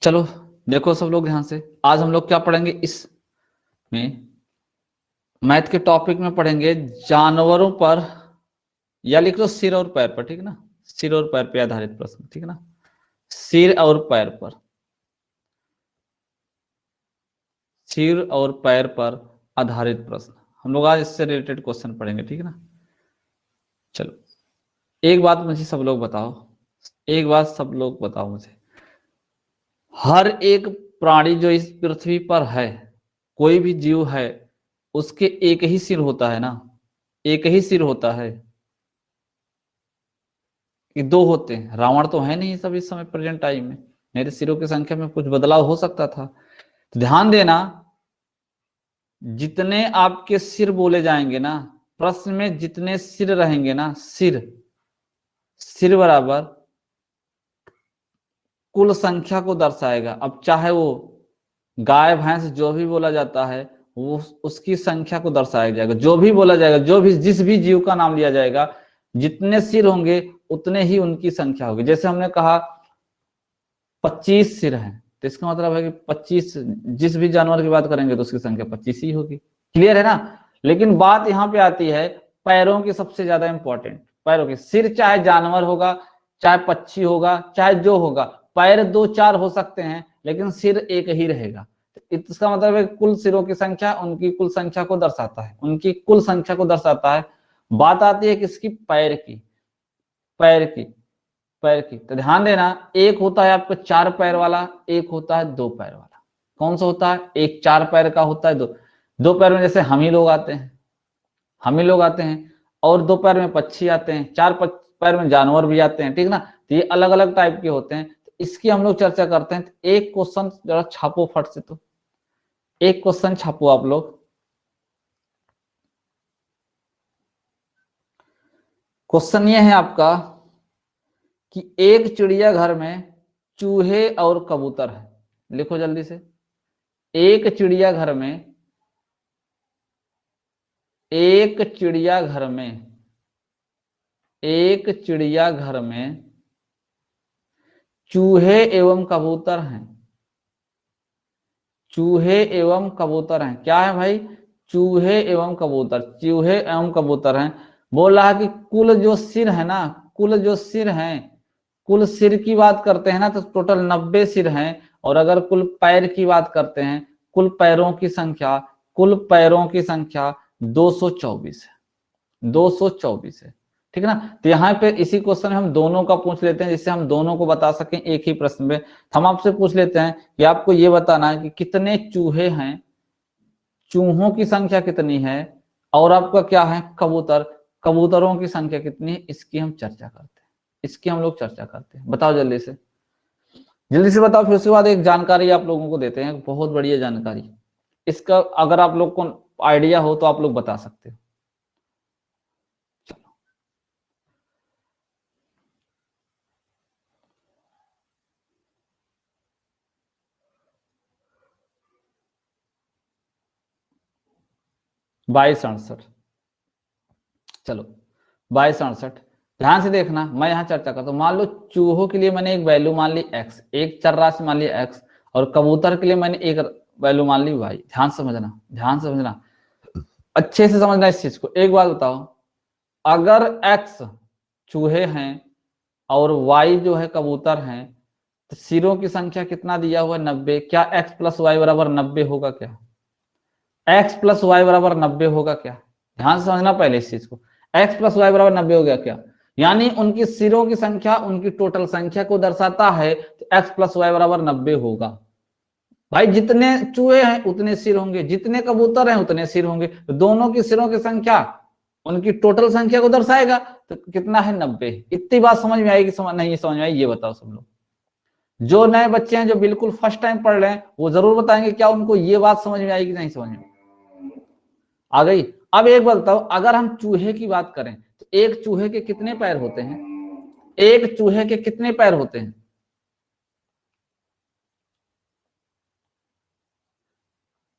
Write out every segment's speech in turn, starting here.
चलो देखो सब लोग ध्यान से, आज हम लोग क्या पढ़ेंगे इसमें, मैथ के टॉपिक में पढ़ेंगे जानवरों पर, या लिख लो सिर और पैर पर, ठीक है ना। सिर और पैर पर आधारित प्रश्न, ठीक है ना। सिर और पैर पर, सिर और पैर पर आधारित प्रश्न हम लोग आज इससे रिलेटेड क्वेश्चन पढ़ेंगे, ठीक है ना। चलो एक बात मुझे सब लोग बताओ, एक बात सब लोग बताओ मुझे, हर एक प्राणी जो इस पृथ्वी पर है, कोई भी जीव है, उसके एक ही सिर होता है ना, एक ही सिर होता है कि दो होते हैं? रावण तो है नहीं सब इस समय प्रेजेंट टाइम में, नहीं तो सिरों की संख्या में कुछ बदलाव हो सकता था। तो ध्यान देना, जितने आपके सिर बोले जाएंगे ना, प्रश्न में जितने सिर रहेंगे ना, सिर सिर बराबर कुल संख्या को दर्शाएगा। अब चाहे वो गाय भैंस जो भी बोला जाता है वो उसकी संख्या को दर्शाया जाएगा, जो भी बोला जाएगा, जो भी जिस भी जीव का नाम लिया जाएगा, जितने सिर होंगे उतने ही उनकी संख्या होगी। जैसे हमने कहा 25 सिर हैं, तो इसका मतलब है कि 25, जिस भी जानवर की बात करेंगे तो उसकी संख्या 25 ही होगी। क्लियर है ना। लेकिन बात यहाँ पे आती है पैरों की, सबसे ज्यादा इंपॉर्टेंट पैरों की। सिर चाहे जानवर होगा, चाहे पक्षी होगा, चाहे जो होगा, पैर दो चार हो सकते हैं लेकिन सिर एक ही रहेगा। इसका मतलब है कुल सिरों की संख्या उनकी कुल संख्या को दर्शाता है, उनकी कुल संख्या को दर्शाता है। बात आती है किसकी? पैर की, पैर की, पैर की। तो ध्यान देना, एक होता है आपका 4 पैर वाला, एक होता है 2 पैर वाला। कौन सा होता है? एक 4 पैर का होता है, दो पैर में जैसे हम ही लोग आते हैं, हम ही लोग आते हैं, और 2 पैर में पक्षी आते हैं, 4 पैर में जानवर भी आते हैं, ठीक ना। तो ये अलग अलग टाइप के होते हैं, इसकी हम लोग चर्चा करते हैं। तो एक क्वेश्चन जरा छापो फट से, तो एक क्वेश्चन छापो आप लोग। क्वेश्चन ये है आपका कि एक चिड़ियाघर में चूहे और कबूतर है। लिखो जल्दी से। एक चिड़ियाघर में, एक चिड़ियाघर में, एक चिड़ियाघर में चूहे एवं कबूतर हैं। चूहे एवं कबूतर हैं। क्या है भाई? चूहे एवं कबूतर, चूहे एवं कबूतर हैं। बोल रहा है कि कुल जो सिर है ना, कुल जो सिर हैं, कुल सिर की बात करते हैं ना तो टोटल 90 सिर हैं। और अगर कुल पैर की बात करते हैं, कुल पैरों की संख्या, कुल पैरों की संख्या 224 है, 224 है, ठीक है ना। तो यहाँ पे इसी क्वेश्चन में हम दोनों का पूछ लेते हैं, जिससे हम दोनों को बता सकें एक ही प्रश्न में। हम आपसे पूछ लेते हैं कि आपको ये बताना है कि कितने चूहे हैं, चूहों की संख्या कितनी है, और आपका क्या है कबूतर, कबूतरों की संख्या कितनी है, इसकी हम चर्चा करते हैं, इसकी हम लोग चर्चा करते हैं। बताओ जल्दी से, जल्दी से बताओ। फिर उसके बाद एक जानकारी आप लोगों को देते हैं, बहुत बढ़िया जानकारी। इसका अगर आप लोग को आइडिया हो तो आप लोग बता सकते हो। 2268। चलो 2268, ध्यान से देखना। मैं यहाँ चर्चा करता हूँ। मान लो चूहों के लिए मैंने एक वैल्यू मान ली x, एक चर राशि मान लिया x, और कबूतर के लिए मैंने एक वैल्यू मान ली y। ध्यान समझना, ध्यान समझना, अच्छे से समझना इस चीज को। एक बात बताओ, अगर x चूहे हैं और y जो है कबूतर हैं, तो सिरों की संख्या कितना दिया हुआ है? 90। क्या x प्लस वाई बराबर 90 होगा? क्या x प्लस वाई बराबर 90 होगा? क्या ध्यान से समझना पहले इस चीज को। x प्लस वाई बराबर 90 हो गया क्या? यानी उनकी सिरों की संख्या उनकी टोटल संख्या को दर्शाता है, तो x प्लस वाई बराबर 90 होगा। भाई जितने चूहे हैं उतने सिर होंगे, जितने कबूतर हैं उतने सिर होंगे, तो दोनों की सिरों की संख्या उनकी टोटल संख्या को दर्शाएगा। तो कितना है? 90। इतनी बात समझ में आएगी? समझ नहीं समझ में आई? ये बताओ सब लोग। जो नए बच्चे हैं जो बिल्कुल फर्स्ट टाइम पढ़ रहे हैं वो जरूर बताएंगे क्या उनको ये बात समझ में आएगी? नहीं समझ में आ गई? अब एक बात बताओ, अगर हम चूहे की बात करें तो एक चूहे के कितने पैर होते हैं? एक चूहे के कितने पैर होते हैं?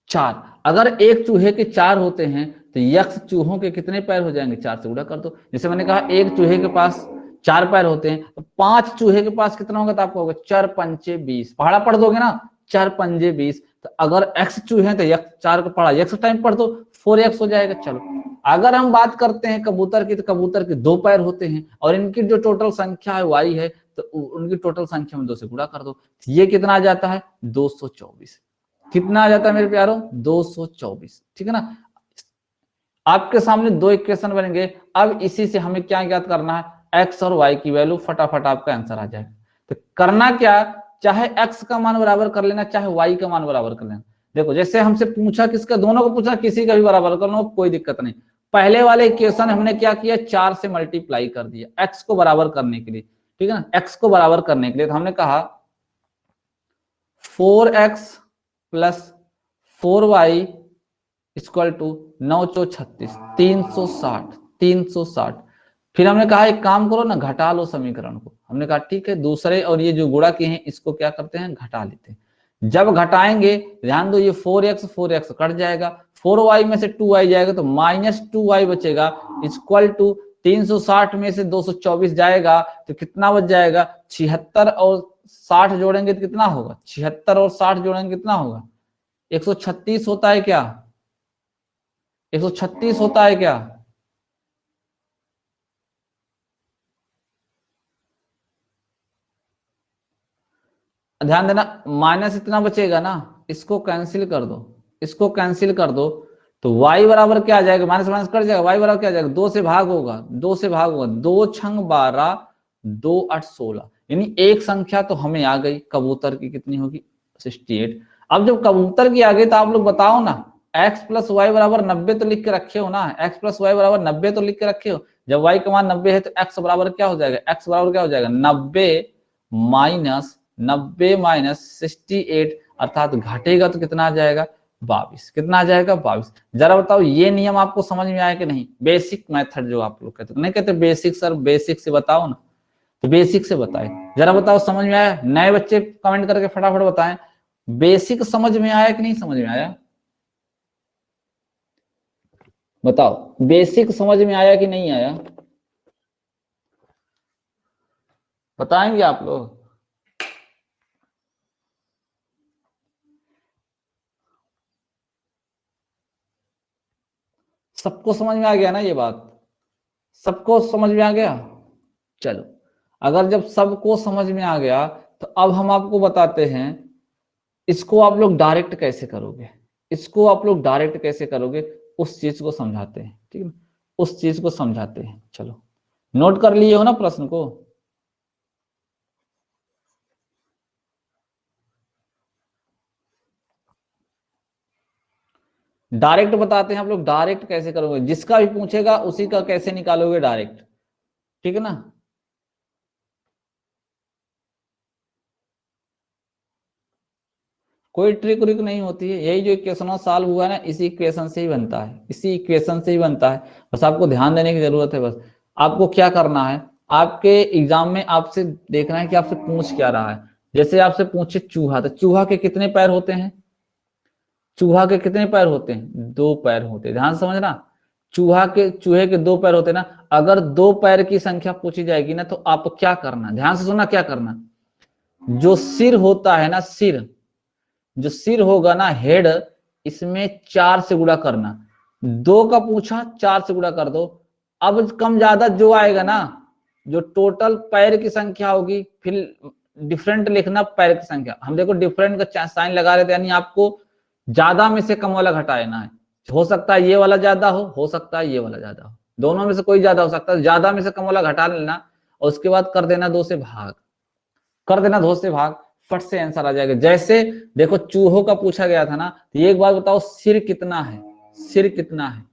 4। अगर एक चूहे के 4 होते हैं तो यक्ष चूहों के कितने पैर हो जाएंगे? 4 से गुणा कर दो। जैसे मैंने कहा एक चूहे के पास 4 पैर होते हैं, तो 5 चूहे के पास कितना होगा, तो आपको होगा 4 पंचे 20, पहाड़ा पढ़ दोगे ना, 4 पंजे 20, तो अगर x चूहे हैं तो x 4 को पढ़ा x टाइम पढ़ दो 4x हो जाएगा। चलो अगर हम बात करते हैं कबूतर की, तो कबूतर के 2 पैर होते हैं और इनकी जो टोटल संख्या है y है, तो उनकी टोटल संख्या में 2 से गुणा कर दो, ये कितना आ जाता है 224। कितना आ जाता है मेरे प्यारों 224, ठीक है ना। आपके सामने 2 इक्वेशन बनेंगे, अब इसी से हमें क्या ज्ञात करना है, x और y की वैल्यू, फटाफट आपका आंसर आ जाएगा। तो करना क्या, चाहे x का मान बराबर कर लेना, चाहे y का मान बराबर कर लेना। देखो जैसे हमसे पूछा किसका, दोनों को पूछा, किसी का भी बराबर कर लो कोई दिक्कत नहीं। पहले वाले इक्वेशन हमने क्या किया, 4 से मल्टीप्लाई कर दिया x को बराबर करने के लिए, ठीक है ना। x को बराबर करने के लिए तो हमने कहा 4x plus 4y equal to 9 चौ 36, 360, 360। फिर हमने कहा एक काम करो ना, घटा लो समीकरण को। हमने कहा ठीक है, दूसरे और ये जो गुणा किए हैं इसको क्या करते हैं, घटा लेते हैं। जब घटाएंगे ध्यान दो, ये 4x कट जाएगा, 4y में से 2y जाएगा तो -2y बचेगा, इक्वल टू 360 में से 224 जाएगा तो कितना बच जाएगा, 76 और 60 जोड़ेंगे तो कितना होगा, 76 और 60 जोड़ेंगे कितना होगा, 136 होता है क्या, 136 होता है क्या। ध्यान देना, माइनस इतना बचेगा ना, इसको कैंसिल कर दो, इसको कैंसिल कर दो, तो y बराबर क्या आ जाएगा, माइनस माइनस कट जाएगा, y बराबर क्या आ जाएगा, 2 से भाग होगा, 2 से भाग होगा, 2 छंग 12, 2 8 16, यानी एक संख्या तो हमें आ गई, कबूतर की कितनी होगी 68। अब जब कबूतर की आ गई तो आप लोग बताओ ना, x प्लस वाई बराबर 90 तो लिख के रखे हो ना, x प्लस वाई बराबर 90 तो लिख के रखे हो। जब y का मान 90 है तो x बराबर क्या हो जाएगा, x बराबर क्या हो जाएगा 90 माइनस 68, अर्थात घटेगा तो कितना आ जाएगा 22। कितना आ जाएगा 22। जरा बताओ ये नियम आपको समझ में आया कि नहीं, बेसिक मेथड जो आप लोग कहते नहीं कहते बेसिक सर, बेसिक से बताओ ना, तो बेसिक से बताए, जरा बताओ समझ में आया। नए बच्चे कमेंट करके फटाफट बताएं, बेसिक समझ में आया कि नहीं समझ में आया, बताओ बेसिक समझ में आया कि नहीं आया, बताएंगे आप लोग। सबको समझ में आ गया ना ये बात, सबको समझ में आ गया। चलो अगर जब सबको समझ में आ गया तो अब हम आपको बताते हैं इसको आप लोग डायरेक्ट कैसे करोगे, इसको आप लोग डायरेक्ट कैसे करोगे, उस चीज को समझाते हैं, ठीक है, उस चीज को समझाते हैं। चलो नोट कर लिए हो ना प्रश्न को, डायरेक्ट बताते हैं आप लोग, डायरेक्ट कैसे करोगे, जिसका भी पूछेगा उसी का कैसे निकालोगे डायरेक्ट, ठीक है ना। कोई ट्रिक व्रिक नहीं होती है, यही जो इक्वेशन सॉल्व हुआ है ना, इसी इक्वेशन से ही बनता है, इसी इक्वेशन से ही बनता है। बस आपको ध्यान देने की जरूरत है। बस आपको क्या करना है, आपके एग्जाम में आपसे देखना है कि आपसे पूछ क्या रहा है। जैसे आपसे पूछे चूहा, तो चूहा के कितने पैर होते हैं, चूहा के कितने पैर होते हैं, 2 पैर होते हैं। ध्यान समझना, चूहे के 2 पैर होते हैं ना। अगर 2 पैर की संख्या पूछी जाएगी ना, तो आपको क्या करना, ध्यान से सुनना क्या करना, जो सिर होता है ना, सिर, जो सिर होगा ना, हेड, इसमें 4 से गुणा करना। 2 का पूछा 4 से गुणा कर दो। अब कम ज्यादा जो आएगा ना, जो टोटल पैर की संख्या होगी, फिर डिफरेंट लिखना पैर की संख्या। हम देखो डिफरेंट का साइन लगा रहे थे, यानी आपको ज्यादा में से कम वाला घटाना है। हो सकता है ये वाला ज्यादा हो सकता है ये वाला ज्यादा हो, दोनों में से कोई ज्यादा हो सकता है। ज्यादा में से कम वाला घटा लेना और उसके बाद कर देना 2 से भाग, कर देना 2 से भाग, फट से आंसर आ जाएगा। जैसे देखो चूहों का पूछा गया था ना, तो एक बात बताओ सिर कितना है, सिर कितना है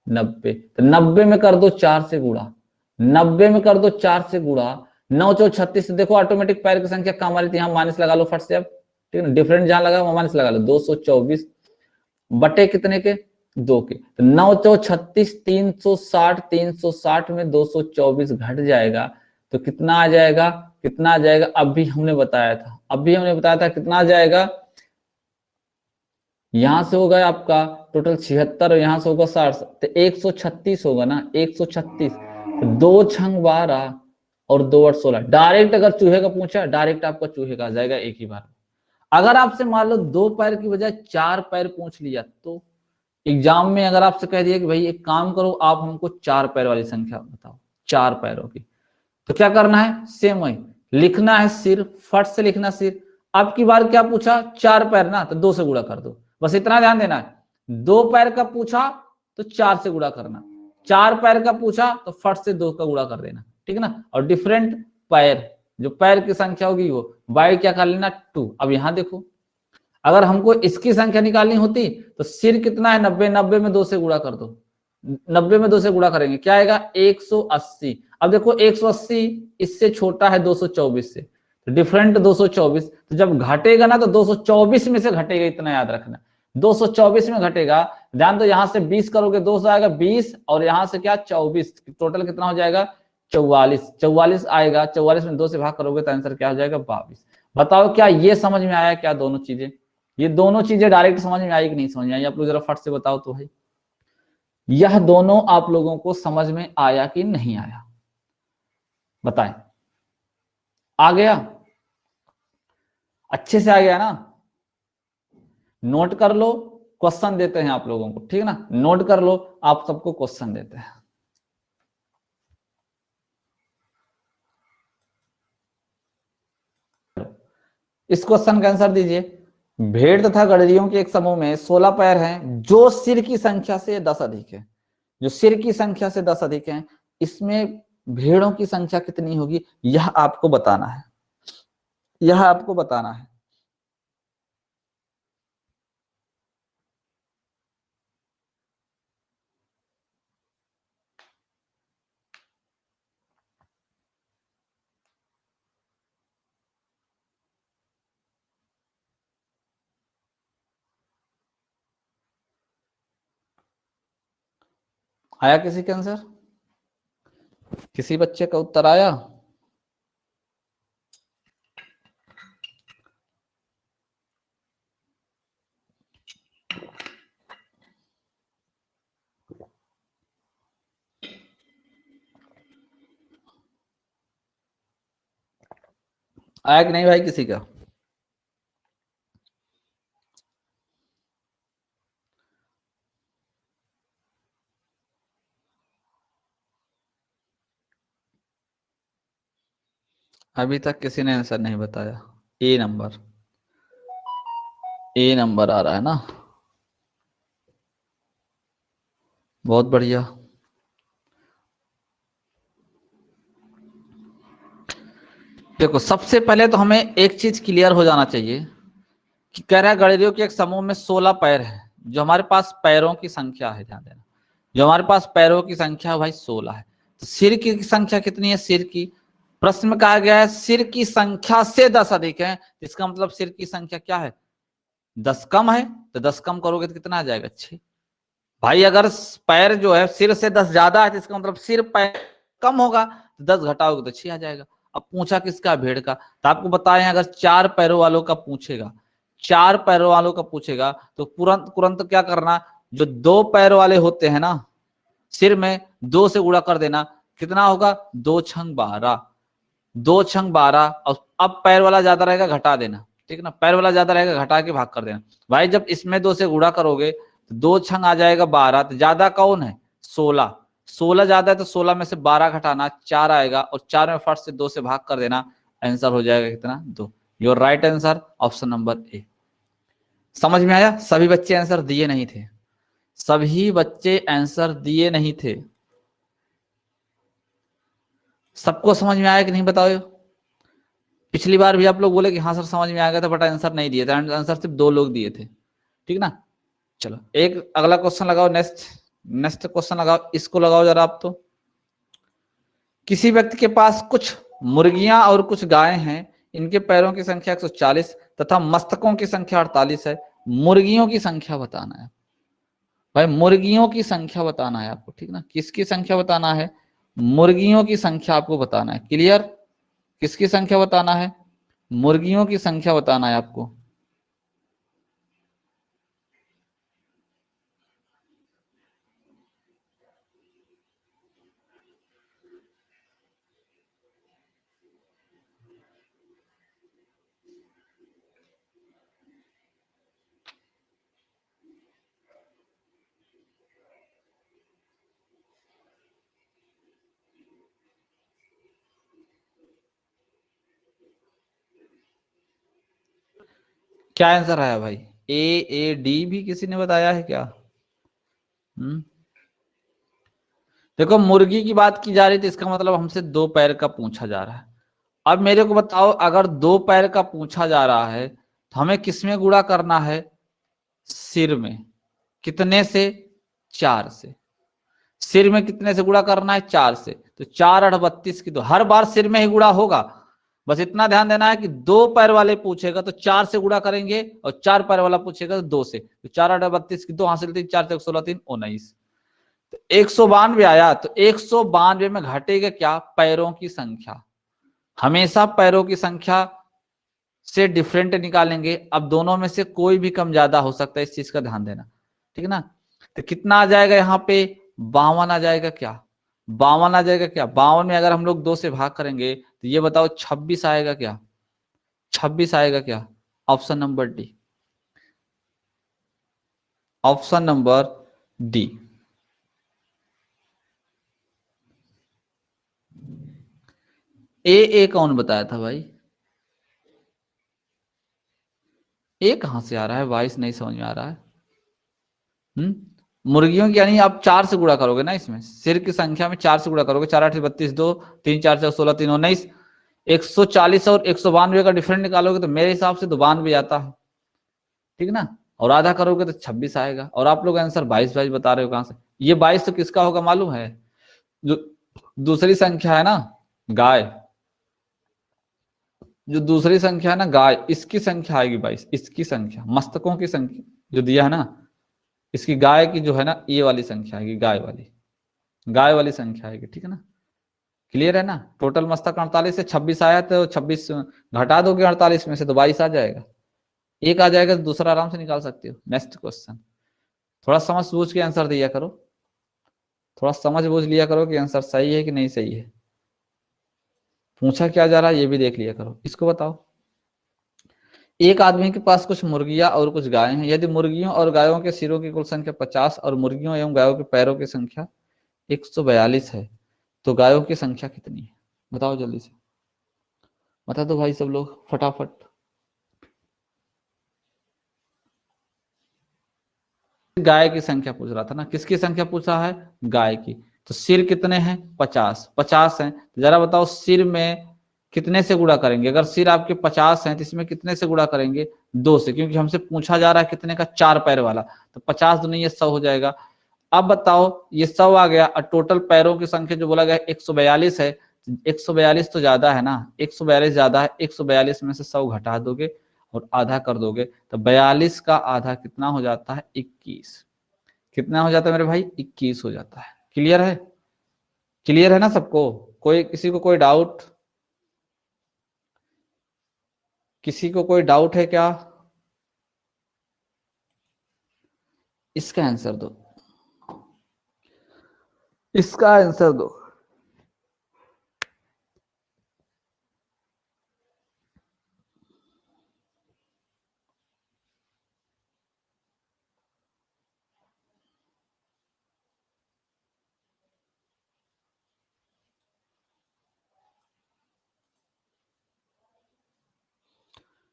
90, तो 90 में कर दो 4 से गुणा, 90 में कर दो 4 से गुणा, 9 चौ 36। देखो ऑटोमेटिक पैर की संख्या कम आ रही थी, यहाँ माइनस लगा लो फट से। अब ठीक है, डिफरेंट जहां लगा वहां माइनस लगा लो, 224 बटे कितने के 2 के, तो 9 चौ 36, 360, 360 में 224 घट जाएगा तो कितना आ जाएगा, कितना आ जाएगा, अभी हमने बताया था, अभी हमने बताया था कितना आ जाएगा। यहां से होगा आपका टोटल 76 और यहां से होगा 60, तो 136 होगा ना, 136, तो 2 छंग 12, और 2 8 16। डायरेक्ट अगर चूहे का पूछा, डायरेक्ट आपका चूहे का आ जाएगा एक ही बार। अगर आपसे मान लो 2 पैर की बजाय 4 पैर पूछ लिया, तो एग्जाम में अगर आपसे कह दिया कि भाई एक काम करो, आप हमको 4 पैर वाली संख्या बताओ, 4 पैरों की, तो क्या करना है, सेम वही लिखना है सिर, फट से लिखना सिर। अब की बार क्या पूछा, 4 पैर ना, तो 2 से गुणा कर दो, बस इतना ध्यान देना है। 2 पैर का पूछा तो 4 से गुणा करना, 4 पैर का पूछा तो फट से 2 का गुणा कर देना, ठीक है ना। और डिफरेंट पैर, जो पैर की संख्या होगी वो बाई क्या कर लेना, 2। अब यहां देखो, अगर हमको इसकी संख्या निकालनी होती तो सिर कितना है, 90, 90 में 2 से गुणा कर दो, 90 में 2 से गुणा करेंगे क्या आएगा, 180। अब देखो 180 इससे छोटा है 224 से, तो डिफरेंट 224, तो जब घटेगा ना तो 224 में से घटेगा, इतना याद रखना, 224 में घटेगा। ध्यान दो, यहां से 20 करोगे 2 से आएगा 20, और यहां से क्या 24, टोटल कितना हो जाएगा 44, 44 आएगा, 44 में 2 से भाग करोगे तो आंसर क्या हो जाएगा 22। बताओ क्या ये समझ में आया, क्या दोनों चीजें, ये दोनों चीजें डायरेक्ट समझ में आई कि नहीं समझ में आई, आप लोग जरा फट से बताओ तो भाई, यह दोनों आप लोगों को समझ में आया कि नहीं आया, बताएं। आ गया, अच्छे से आ गया ना, नोट कर लो, क्वेश्चन देते हैं आप लोगों को, ठीक है ना, नोट कर लो, आप सबको क्वेश्चन देते हैं। इस क्वेश्चन का आंसर दीजिए। भेड़ तथा गडरियों के एक समूह में 16 पैर हैं जो सिर की संख्या से 10 अधिक है, जो सिर की संख्या से 10 अधिक है, इसमें भेड़ों की संख्या कितनी होगी, यह आपको बताना है, यह आपको बताना है। आया किसी का आंसर, किसी बच्चे का उत्तर आया। आया कि नहीं भाई किसी का। अभी तक किसी ने आंसर नहीं बताया। ए नंबर, ए नंबर आ रहा है ना, बहुत बढ़िया। देखो सबसे पहले तो हमें एक चीज क्लियर हो जाना चाहिए कि कह रहा है गडरियों के एक समूह में 16 पैर है, जो हमारे पास पैरों की संख्या है, ध्यान देना, जो हमारे पास पैरों की संख्या भाई 16 है, तो सिर की संख्या कितनी है, सिर की, प्रश्न में कहा गया है सिर की संख्या से 10 अधिक है, इसका मतलब सिर की संख्या क्या है, 10 कम है, तो 10 कम करोगे तो कितना आ जाएगा 6। भाई अगर पैर जो है सिर से 10 ज्यादा है तो इसका मतलब सिर पैर कम होगा, तो 10 घटाओगे तो 6 आ जाएगा। अब पूछा किसका, भेड़ का, तो आपको बताएं अगर 4 पैरों वालों का पूछेगा, 4 पैरों वालों का पूछेगा तो तुरंत तुरंत क्या करना, जो 2 पैरों वाले होते हैं ना, सिर में 2 से गुणा कर देना, कितना होगा 2 छंग 12, 2 छंग 12, और अब पैर वाला ज्यादा रहेगा घटा देना, ठीक है ना, पैर वाला ज्यादा रहेगा घटा के भाग कर देना। भाई जब इसमें 2 से गुणा करोगे तो 2 छंग आ जाएगा 12, तो ज्यादा कौन है 16, 16 ज्यादा है तो 16 में से 12 घटाना 4 आएगा, और 4 में फट से 2 से भाग कर देना, आंसर हो जाएगा कितना 2। Your right answer option number A. समझ में आया, सभी बच्चे आंसर दिए नहीं थे, सभी बच्चे आंसर दिए नहीं थे, सबको समझ में आया कि नहीं बताओ। पिछली बार भी आप लोग बोले कि हाँ सर समझ में आ गया था, बट आंसर नहीं दिए थे, आंसर सिर्फ 2 लोग दिए थे, ठीक ना। चलो एक अगला क्वेश्चन लगाओ, नेक्स्ट, नेक्स्ट क्वेश्चन लगाओ, इसको लगाओ जरा आप तो। किसी व्यक्ति के पास कुछ मुर्गियां और कुछ गायें हैं, इनके पैरों की संख्या 140 तथा मस्तकों की संख्या 48 है, मुर्गियों की संख्या बताना है। भाई मुर्गियों की संख्या बताना है आपको, ठीक ना, किसकी संख्या बताना है, मुर्गियों की संख्या आपको बताना है, क्लियर, किसकी संख्या बताना है, मुर्गियों की संख्या बताना है आपको। क्या आंसर आया भाई? ए डी भी किसी ने बताया है क्या? देखो मुर्गी की बात की जा रही थी, इसका मतलब हमसे दो पैर का पूछा जा रहा है। अब मेरे को बताओ, अगर दो पैर का पूछा जा रहा है तो हमें किसमें गुणा करना है? सिर में। कितने से? 4 से। सिर में कितने से गुणा करना है? 4 से। तो 4 8 32 की, तो हर बार सिर में ही गुणा होगा। बस इतना ध्यान देना है कि दो पैर वाले पूछेगा तो 4 से गुणा करेंगे, और 4 पैर वाला पूछेगा तो 2 से। तो 4 8 32 की 2 हासिल थी, 4 से 16 3 19। तो 192 आया। तो 192 में घटेगा क्या? पैरों की संख्या। हमेशा पैरों की संख्या से डिफरेंट निकालेंगे। अब दोनों में से कोई भी कम ज्यादा हो सकता है, इस चीज का ध्यान देना, ठीक है ना। तो कितना आ जाएगा यहाँ पे? 52 आ जाएगा क्या? 52 आ जाएगा क्या? 52 में अगर हम लोग 2 से भाग करेंगे तो ये बताओ 26 आएगा क्या? 26 आएगा क्या? Option number D. Option number D. ए कौन बताया था भाई? ए कहां से आ रहा है? 22 नहीं समझ में आ रहा है। मुर्गियों की, यानी आप 4 से गुणा करोगे ना, इसमें सिर की संख्या में 4 से गुणा करोगे। 4 8 32 2 3 4 4 16 3 19। 140 और 192 का डिफरेंट निकालोगे तो मेरे हिसाब से तो 92 आता है, ठीक है ना। और आधा करोगे तो 26 आएगा। और आप लोग आंसर 22 22 बता रहे हो कहां से? ये 22 तो किसका होगा मालूम है? जो दूसरी संख्या है ना, गाय। जो दूसरी संख्या है ना, गाय, इसकी संख्या आएगी 22। इसकी संख्या, मस्तकों की संख्या जो दिया है ना, इसकी गाय की जो है ना, ये वाली संख्या आएगी, गाय वाली संख्या आएगी, ठीक है ना। क्लियर है ना। टोटल मस्तक 48 से 26 आया, तो 26 घटा दोगे 48 में से तो 22 आ जाएगा। एक आ जाएगा तो दूसरा आराम से निकाल सकते हो। Next question. थोड़ा समझ बूझ के आंसर दिया करो, थोड़ा समझ बूझ लिया करो कि आंसर सही है कि नहीं सही है। पूछा क्या जा रहा है ये भी देख लिया करो। इसको बताओ, एक आदमी के पास कुछ मुर्गियां और कुछ गायें हैं। यदि मुर्गियों और गायों के सिरों की कुल संख्या 50 और मुर्गियों एवं गायों के पैरों की संख्या 142 है, तो गायों की संख्या कितनी है? बताओ जल्दी से, बता दो भाई सब लोग फटाफट। गाय की संख्या पूछ रहा था ना, किसकी संख्या पूछ रहा है? गाय की। तो सिर कितने हैं? 50 50 हैं। तो जरा बताओ सिर में कितने से गुणा करेंगे? अगर सिर आपके 50 हैं तो इसमें कितने से गुणा करेंगे? 2 से, क्योंकि हमसे पूछा जा रहा है कितने का? 4 पैर वाला। तो 50 दूनी ये 100 हो जाएगा। अब बताओ ये 100 आ गया, और टोटल पैरों की संख्या जो बोला गया 142 है। 142 तो ज्यादा है ना, 142 ज्यादा है। 142 में से 100 घटा दोगे और आधा कर दोगे, तो 42 का आधा कितना हो जाता है? 21। कितना हो जाता है मेरे भाई? 21 हो जाता है। क्लियर है? क्लियर है ना सबको? कोई, किसी को कोई डाउट? किसी को कोई डाउट है क्या? इसका आंसर दो, इसका आंसर दो।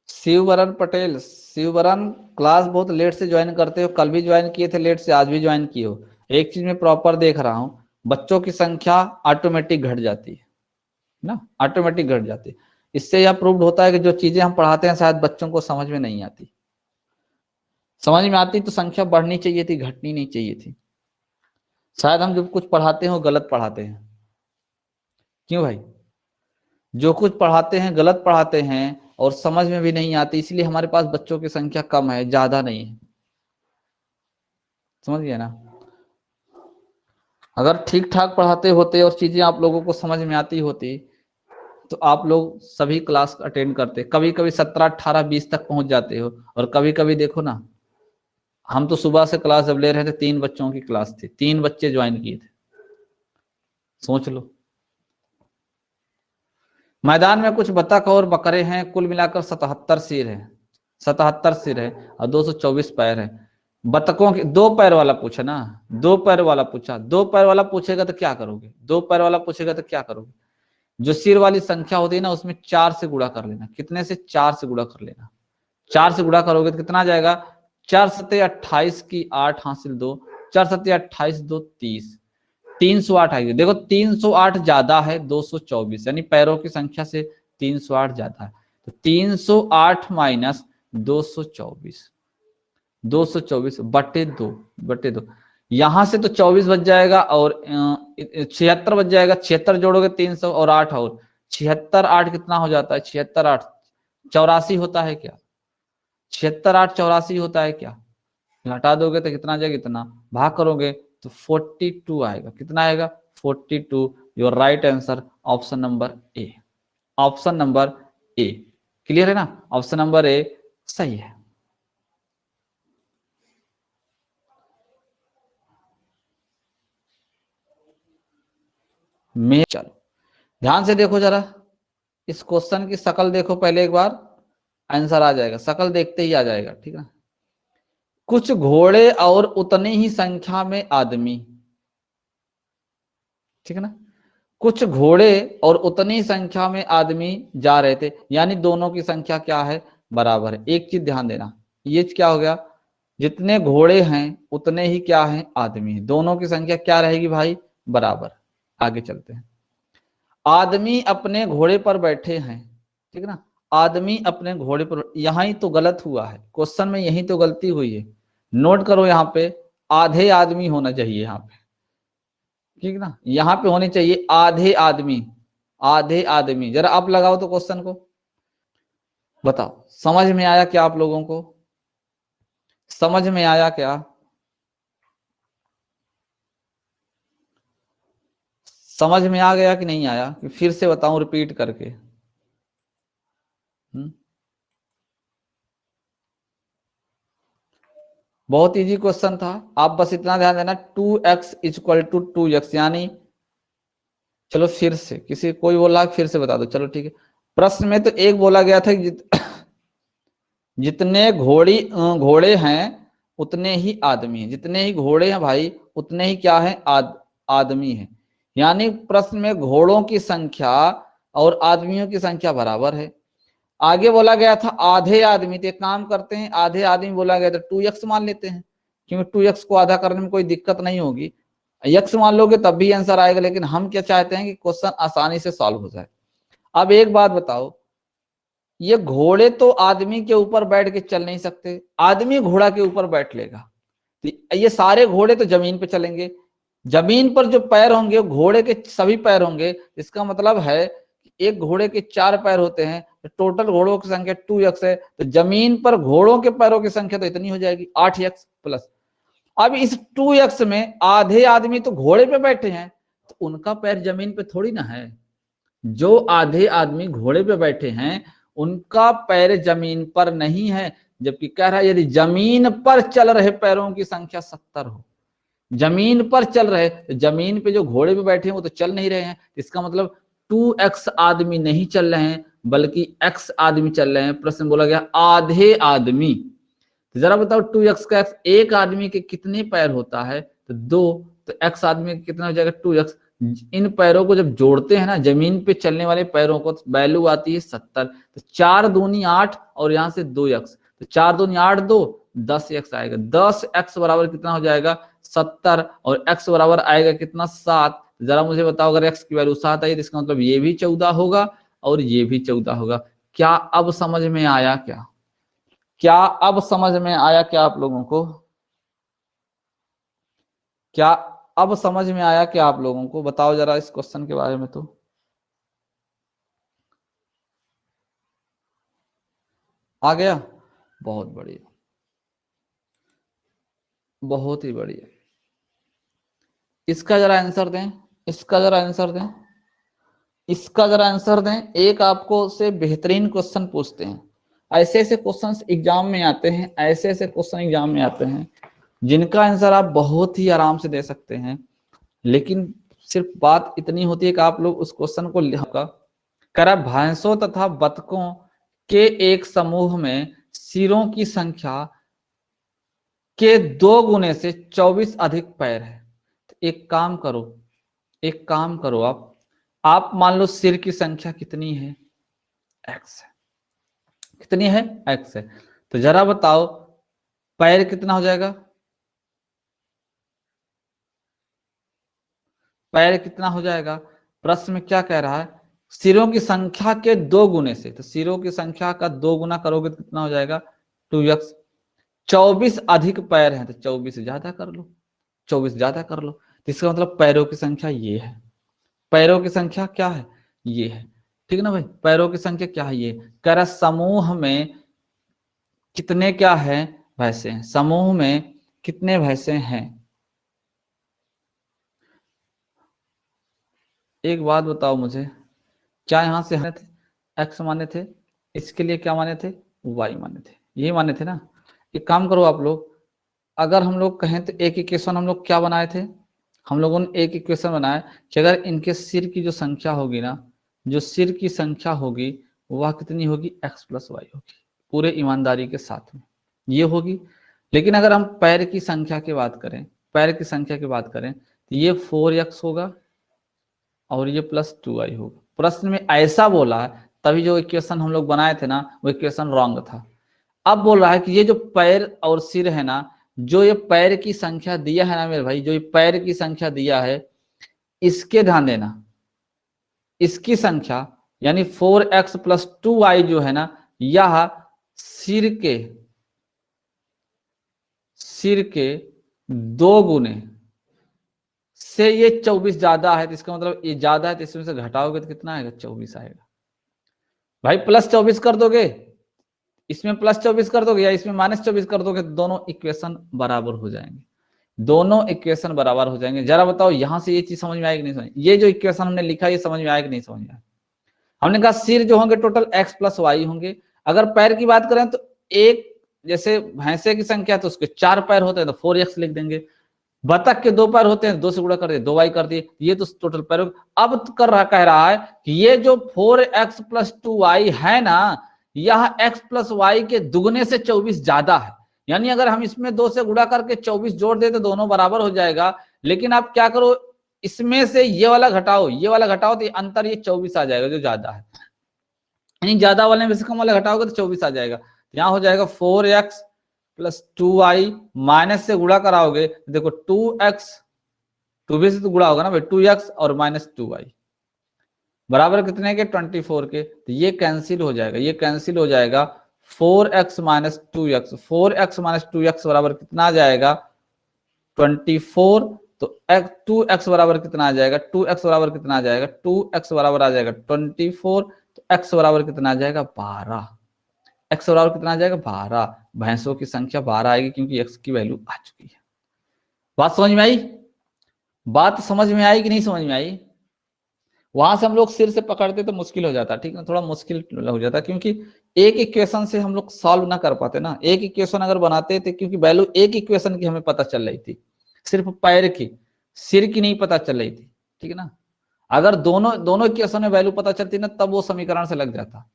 शिववरण पटेल, शिववरण क्लास बहुत लेट से ज्वाइन करते हो। कल भी ज्वाइन किए थे लेट से, आज भी ज्वाइन किए हो। एक चीज मैं प्रॉपर देख रहा हूं, बच्चों की संख्या ऑटोमेटिक घट जाती है ना, ऑटोमेटिक घट जाती है। इससे यह प्रूव्ड होता है कि जो चीजें हम पढ़ाते हैं शायद बच्चों को समझ में नहीं आती। समझ में आती तो संख्या बढ़नी चाहिए थी, घटनी नहीं चाहिए थी। शायद हम जो कुछ पढ़ाते हैं वो गलत पढ़ाते हैं। क्यों भाई? जो कुछ पढ़ाते हैं गलत पढ़ाते हैं और समझ में भी नहीं आती, इसलिए हमारे पास बच्चों की संख्या कम है, ज्यादा नहीं है। समझ गए ना। अगर ठीक ठाक पढ़ाते होते और चीजें आप लोगों को समझ में आती होती तो आप लोग सभी क्लास अटेंड करते। कभी कभी 17 18 20 तक पहुंच जाते हो। और कभी कभी देखो ना, हम तो सुबह से क्लास जब ले रहे थे 3 बच्चों की क्लास थी, 3 बच्चे ज्वाइन किए थे। सोच लो। मैदान में कुछ बतख और बकरे हैं, कुल मिलाकर 77 सिर है। 77 सिर है और 224 पैर है। बतखों के दो पैर वाला पूछा ना, दो पैर वाला पूछा। दो पैर वाला पूछेगा तो क्या करोगे? दो पैर वाला पूछेगा तो क्या करोगे? जो सिर वाली संख्या होती है ना, उसमें 4 से गुणा कर लेना। कितने से? 4 से गुणा कर लेना। 4 से गुणा करोगे तो कितना आ जाएगा, 4 सत्ते 28 की 8 हासिल 2, 4 सत्ते 28 2 30, 308 आएगी। देखो 308 ज्यादा है 224, यानी पैरों की संख्या से 308 ज्यादा है, तो 308 माइनस 224, 224 बटे दो, यहां से तो 24 बच जाएगा और 76 बच जाएगा, 76 जोड़ोगे 300 और 8 और 76 8 कितना हो जाता है, 76 8 84 होता है क्या, 76 8 84 होता है क्या, घटा दोगे तो कितना आ जाएगा, इतना भाग करोगे तो 42 आएगा, कितना आएगा 42। Your right answer option number A, option number A. Clear है ना, ऑप्शन नंबर ए सही है। चलो ध्यान से देखो जरा, इस क्वेश्चन की शकल देखो पहले एक बार, आंसर आ जाएगा, शकल देखते ही आ जाएगा, ठीक है। कुछ घोड़े और उतनी ही संख्या में आदमी, ठीक है ना, कुछ घोड़े और उतनी संख्या में आदमी जा रहे थे, यानी दोनों की संख्या क्या है, बराबर है। एक चीज ध्यान देना, ये क्या हो गया, जितने घोड़े हैं उतने ही क्या है आदमी, दोनों की संख्या क्या रहेगी भाई, बराबर। आगे चलते हैं, आदमी अपने घोड़े पर बैठे हैं, ठीक है ना, आदमी अपने घोड़े पर, यहां ही तो गलत हुआ है क्वेश्चन में, यही तो गलती हुई है, नोट करो यहाँ पे आधे आदमी होना चाहिए यहाँ पे, ठीक है ना, यहाँ पे होनी चाहिए आधे आदमी, आधे आदमी। जरा आप लगाओ तो क्वेश्चन को, बताओ समझ में आया क्या आप लोगों को, समझ में आया क्या, समझ में आ गया कि नहीं आया, कि फिर से बताऊं रिपीट करके। बहुत इजी क्वेश्चन था, आप बस इतना ध्यान देना 2x इक्वल टू 2x, यानी चलो फिर से किसी कोई बोला फिर से बता दो, चलो ठीक है। प्रश्न में तो एक बोला गया था कि जितने घोड़े हैं उतने ही आदमी हैं, जितने ही घोड़े हैं भाई उतने ही क्या है आदमी है, यानी प्रश्न में घोड़ों की संख्या और आदमियों की संख्या बराबर है। आगे बोला गया था आधे आदमी, तो एक काम करते हैं, आधे आदमी बोला गया तो 2x मान लेते हैं, क्योंकि 2x को आधा करने में कोई दिक्कत नहीं होगी, x मान लोगे तब भी आंसर आएगा, लेकिन हम क्या चाहते हैं कि क्वेश्चन आसानी से सॉल्व हो जाए। अब एक बात बताओ, ये घोड़े तो आदमी के ऊपर बैठ के चल नहीं सकते, आदमी घोड़ा के ऊपर बैठ लेगा, तो ये सारे घोड़े तो जमीन पे चलेंगे, जमीन पर जो पैर होंगे घोड़े के सभी पैर होंगे, इसका मतलब है एक घोड़े के 4 पैर होते हैं, तो टोटल घोड़ों की संख्या 2x है, तो जमीन पर घोड़ों के पैरों की संख्या तो इतनी हो जाएगी 8x प्लस। अब इस 2x में आधे आदमी तो घोड़े पे बैठे हैं, तो उनका पैर जमीन पे थोड़ी ना है, जो आधे आदमी घोड़े पे बैठे हैं उनका पैर जमीन पर नहीं है, जबकि कह रहा है यदि जमीन पर चल रहे पैरों की संख्या 70 हो, जमीन पर चल रहे, तो जमीन पे जो घोड़े पे बैठे हैं वो तो चल नहीं रहे हैं, इसका मतलब 2x आदमी नहीं चल रहे हैं बल्कि x आदमी चल रहे हैं। प्रश्न बोला गया आधे आदमी, तो जरा बताओ 2x का x, एक आदमी के कितने पैर होता है, तो 2, तो x आदमी कितना हो जाएगा 2x। इन पैरों को जब जोड़ते हैं ना, जमीन पे चलने वाले पैरों को, वैल्यू आती है 70, तो 4 दूनी 8 और यहां से 2x, तो 4 दूनी 8 2 10x आएगा, 10x बराबर कितना हो जाएगा 70, और x बराबर आएगा कितना 7। जरा मुझे बताओ अगर x की वैल्यू 7 आई तो इसका मतलब ये भी 14 होगा और ये भी 14 होगा। क्या अब समझ में आया क्या, क्या अब समझ में आया क्या आप लोगों को, क्या अब समझ में आया क्या आप लोगों को, बताओ जरा इस क्वेश्चन के बारे में। तो आ गया, बहुत बढ़िया, बहुत ही बढ़िया। इसका जरा आंसर दें, इसका जरा आंसर दें, इसका जरा आंसर दें। एक आपको से बेहतरीन क्वेश्चन पूछते हैं, ऐसे ऐसे क्वेश्चंस एग्जाम में आते हैं, ऐसे ऐसे क्वेश्चन एग्जाम में आते हैं जिनका आंसर आप बहुत ही आराम से दे सकते हैं, लेकिन सिर्फ बात इतनी होती है कि आप लोग उस क्वेश्चन को करा, भैंसों तथा बतखों के एक समूह में सिरों की संख्या के 2 गुने से 24 अधिक पैर है, तो एक काम करो, एक काम करो, आप मान लो सिर की संख्या कितनी है, x है, कितनी है x है, तो जरा बताओ पैर कितना हो जाएगा, पैर कितना हो जाएगा। प्रश्न में क्या कह रहा है, सिरों की संख्या के 2 गुने से, तो सिरों की संख्या का 2 गुना करोगे तो कितना हो जाएगा 2x। 24 अधिक पैर हैं तो 24 ज्यादा कर लो, 24 ज्यादा कर लो, तो इसका मतलब पैरों की संख्या ये है, पैरों की संख्या क्या है ये है, ठीक है ना भाई। पैरों की संख्या क्या है ये कह रहा, समूह में कितने क्या है भैंसे हैं, समूह में कितने भैंसे हैं। एक बात बताओ मुझे, क्या यहां से एक्स माने थे, इसके लिए क्या माने थे वाई माने थे, यही माने थे ना। एक काम करो आप लोग, अगर हम लोग कहें तो एक इक्वेशन हम लोग क्या बनाए थे, हम लोगों ने एक इक्वेशन बनाया कि अगर इनके सिर की जो संख्या होगी ना, जो सिर की संख्या होगी वह कितनी होगी एक्स प्लस वाई होगी, पूरे ईमानदारी के साथ में ये होगी। लेकिन अगर हम पैर की संख्या की बात करें, पैर की संख्या की बात करें तो ये 4x होगा और ये +2y होगा। प्रश्न में ऐसा बोला है, तभी जो इक्वेशन हम लोग बनाए थे ना वो इक्वेशन रॉन्ग था। अब बोल रहा है कि ये जो पैर और सिर है ना, जो ये पैर की संख्या दिया है ना मेरे भाई, जो ये पैर की संख्या दिया है इसके ध्यान देना, इसकी संख्या यानी 4x + 2y जो है ना, यह सिर के 2 गुने से ये 24 ज्यादा है, तो इसका मतलब ये ज्यादा है तो इसमें से घटाओगे तो कितना आएगा 24 आएगा। भाई +24 कर दोगे, इसमें +24 कर दोगे या इसमें -24 कर दोगे, दोनों इक्वेशन बराबर हो जाएंगे, दोनों इक्वेशन बराबर हो जाएंगे। जरा बताओ यहां से ये चीज समझ में आएगी नहीं समझ, ये जो इक्वेशन हमने लिखा ये समझ में आएगी नहीं समझ में आएगी। हमने कहा सिर जो होंगे टोटल x + y होंगे। अगर पैर की बात करें तो एक, जैसे भैंसे की संख्या तो उसके 4 पैर होते हैं तो 4x लिख देंगे, बतख के 2 पैर होते हैं 2 से गुणा कर दिए 2y कर दिए, ये तो टोटल पैर। अब कर रहा कह रहा है कि ये जो 4x + 2y है ना, यह x + y के दुगने से 24 ज्यादा है। यानी अगर हम इसमें 2 से गुणा करके 24 जोड़ दे तो दोनों बराबर हो जाएगा। लेकिन आप क्या करो, इसमें से ये वाला घटाओ, ये वाला घटाओ तो अंतर ये 24 आ जाएगा जो ज्यादा है, यानी ज्यादा वाले में से कम वाला घटाओगे तो 24 आ जाएगा। यहाँ हो जाएगा 4x + 2y, माइनस से गुणा कराओगे देखो 2x, 2 से तो गुणा होगा ना भाई, 2x और -2y बराबर कितने के 24 के, तो ये कैंसिल हो जाएगा, ये कैंसिल हो जाएगा। 4x - 2x, 4x - 2x बराबर कितना आ जाएगा 24, तो 2x बराबर कितना आ जाएगा, 2x बराबर कितना आ जाएगा, 2x बराबर आ जाएगा 24, तो x बराबर कितना आ जाएगा 12, x बराबर कितना आ जाएगा 12। भैंसों की संख्या 12 आएगी क्योंकि x की वैल्यू आ चुकी है। बात समझ में आई, बात समझ में आई कि नहीं समझ में आई। वहां से हम लोग सिर से पकड़ते तो मुश्किल हो जाता, ठीक है, थोड़ा मुश्किल हो जाता क्योंकि एक इक्वेशन से हम लोग सॉल्व ना कर पाते ना। एक इक्वेशन अगर बनाते थे, क्योंकि वैल्यू एक इक्वेशन की हमें पता चल रही थी, सिर्फ पैर की, सिर की नहीं पता चल रही थी, ठीक है ना। अगर दोनों दोनों इक्वेशन में वैल्यू पता चलती ना तब वो समीकरण से लग जाता,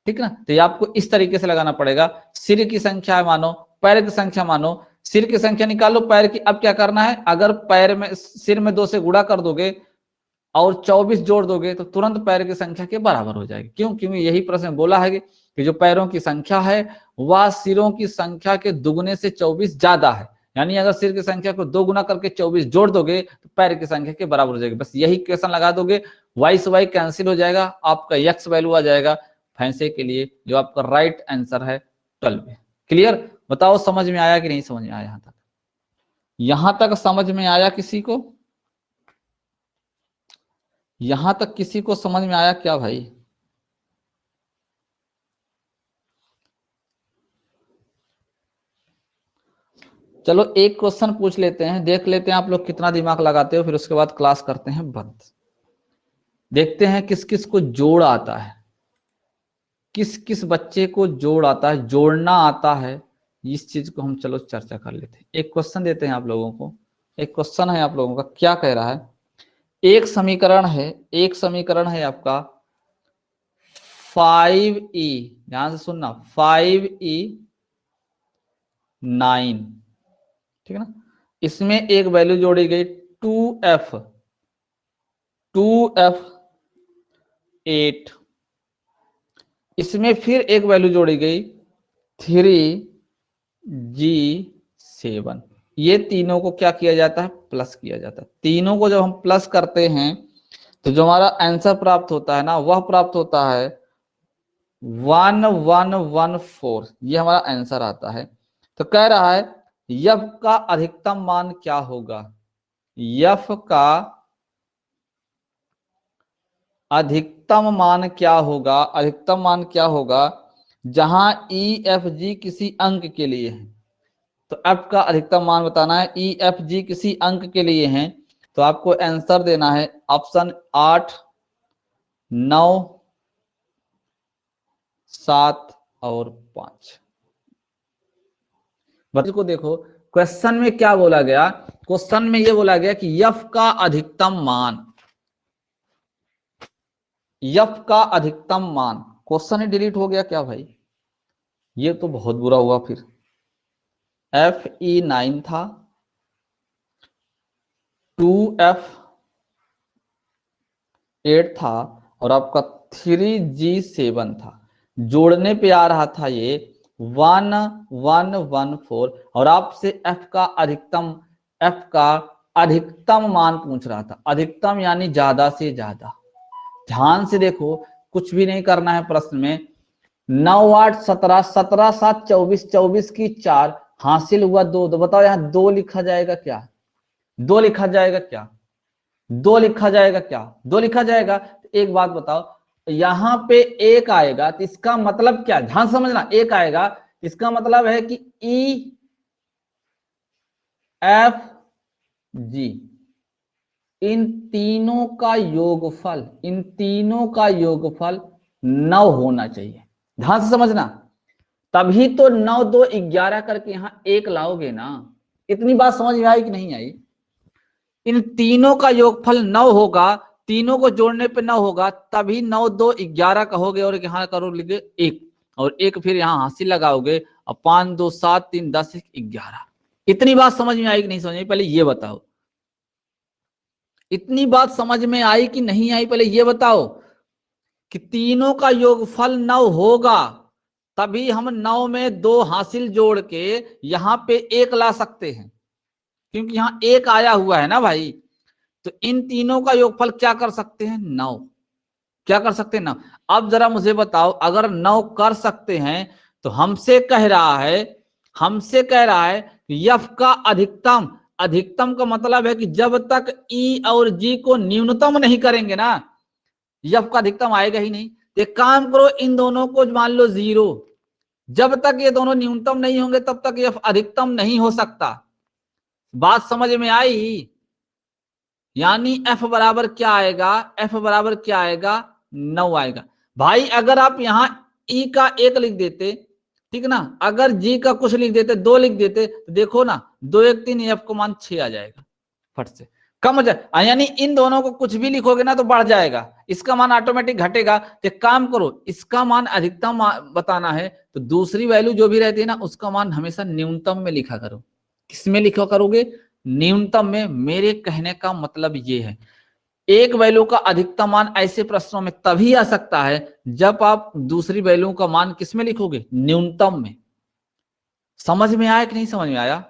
ठीक ना। तो ये आपको इस तरीके से लगाना पड़ेगा, सिर की संख्या मानो, पैर की संख्या मानो, सिर की संख्या निकालो पैर की। अब क्या करना है, अगर पैर में सिर में 2 से गुणा कर दोगे और 24 जोड़ दोगे तो तुरंत पैर की संख्या के बराबर हो जाएगी। क्यों, क्योंकि यही प्रश्न बोला है कि जो पैरों की संख्या है वह सिरों की संख्या के दुगने से 24 ज्यादा है। यानी अगर सिर की संख्या को 2 गुना करके 24 जोड़ दोगे तो पैर की संख्या के बराबर हो जाएगी। बस यही क्वेश्चन लगा दोगे, वाई से वाई कैंसिल हो जाएगा, आपका एक्स वैल्यू आ जाएगा भैंसे के लिए, जो आपका राइट आंसर है 12। क्लियर, बताओ समझ में आया कि नहीं समझ में आया। यहां तक, यहां तक समझ में आया किसी को, यहां तक किसी को समझ में आया क्या भाई। चलो एक क्वेश्चन पूछ लेते हैं, देख लेते हैं आप लोग कितना दिमाग लगाते हो, फिर उसके बाद क्लास करते हैं बंद। देखते हैं किस किस को जोड़ आता है, किस किस बच्चे को जोड़ आता है, जोड़ना आता है, इस चीज को हम चलो चर्चा कर लेते हैं। एक क्वेश्चन देते हैं आप लोगों को, एक क्वेश्चन है आप लोगों का, क्या कह रहा है, एक समीकरण है, एक समीकरण है आपका 5e, ध्यान से सुनना, 5e 9, ठीक है ना। इसमें एक वैल्यू जोड़ी गई 2f 8, इसमें फिर एक वैल्यू जोड़ी गई 3G7, ये तीनों को क्या किया जाता है, प्लस किया जाता है। तीनों को जब हम प्लस करते हैं तो जो हमारा आंसर प्राप्त होता है ना, वह प्राप्त होता है 1114, ये हमारा आंसर आता है। तो कह रहा है यफ का अधिकतम मान क्या होगा, यफ का अधिकतम मान क्या होगा, अधिकतम मान क्या होगा जहां ई एफ जी किसी अंक के लिए है। तो एफ का अधिकतम मान बताना है, ई एफ जी किसी अंक के लिए है, तो आपको आंसर देना है ऑप्शन 8, 9, 7 और 5। बच्चों को देखो क्वेश्चन में क्या बोला गया, क्वेश्चन में ये बोला गया कि यफ का अधिकतम मान, यफ का अधिकतम मान, क्वेश्चन ही डिलीट हो गया क्या भाई, ये तो बहुत बुरा हुआ। फिर FE9 था, 2F8 था और आपका 3G7 था। जोड़ने पे आ रहा था ये 1114 और आपसे F का अधिकतम मान पूछ रहा था। अधिकतम यानी ज्यादा से ज्यादा। ध्यान से देखो, कुछ भी नहीं करना है प्रश्न में। 9, 8, 17, 17, 7, 24, 24 की 4, हासिल हुआ 2। तो बताओ यहाँ 2 लिखा जाएगा क्या, 2 लिखा जाएगा क्या, 2 लिखा जाएगा क्या, 2 लिखा जाएगा। एक बात बताओ, यहाँ पे 1 आएगा तो इसका मतलब क्या, ध्यान समझना, 1 आएगा इसका मतलब है कि ई एफ जी इन तीनों का योगफल, इन तीनों का योगफल 9 होना चाहिए। ध्यान से समझना, तभी तो 9, 2, 11 करके यहां 1 लाओगे ना। इतनी बात समझ में आई कि नहीं आई। इन तीनों का योगफल 9 होगा, तीनों को जोड़ने पे 9 होगा, तभी 9, 2, 11 कहोगे और यहाँ करोगे 1 और 1 फिर यहाँ हासिल लगाओगे और 5, 2, 7, 3, 10, 11। इतनी बात समझ में आई कि नहीं समझ में आई, पहले ये बताओ। इतनी बात समझ में आई कि नहीं आई, पहले ये बताओ कि तीनों का योगफल 9 होगा, तभी हम 9 में 2 हासिल जोड़ के यहां पे 1 ला सकते हैं, क्योंकि यहां 1 आया हुआ है ना भाई। तो इन तीनों का योगफल क्या कर सकते हैं, 9। क्या कर सकते हैं, 9। अब जरा मुझे बताओ, अगर 9 कर सकते हैं तो हमसे कह रहा है यफ का अधिकतम, अधिकतम का मतलब है कि जब तक ई और जी को न्यूनतम नहीं करेंगे ना, यफ का अधिकतम आएगा ही नहीं। एक काम करो, इन दोनों को मान लो 0, जब तक ये दोनों न्यूनतम नहीं होंगे तब तक यफ अधिकतम नहीं हो सकता। बात समझ में आई। यानी एफ बराबर क्या आएगा, एफ बराबर क्या आएगा, 9 आएगा। भाई अगर आप यहां ई का 1 लिख देते, ठीक ना, अगर जी का कुछ लिख देते, 2 लिख देते, तो देखो ना 2, 1, 3, एफ को मान 6 आ जाएगा, फट से कम हो जाए। यानी इन दोनों को कुछ भी लिखोगे ना तो बढ़ जाएगा, इसका मान ऑटोमेटिक घटेगा। तो काम करो, इसका मान अधिकतम बताना है तो दूसरी वैल्यू जो भी रहती है ना उसका मान हमेशा न्यूनतम में लिखा करो। किसमें लिखा करोगे, न्यूनतम में। मेरे कहने का मतलब ये है, एक वैल्यू का अधिकतम मान ऐसे प्रश्नों में तभी आ सकता है जब आप दूसरी वैल्यू का मान किसमें लिखोगे, न्यूनतम में। समझ में आया कि नहीं समझ में आया।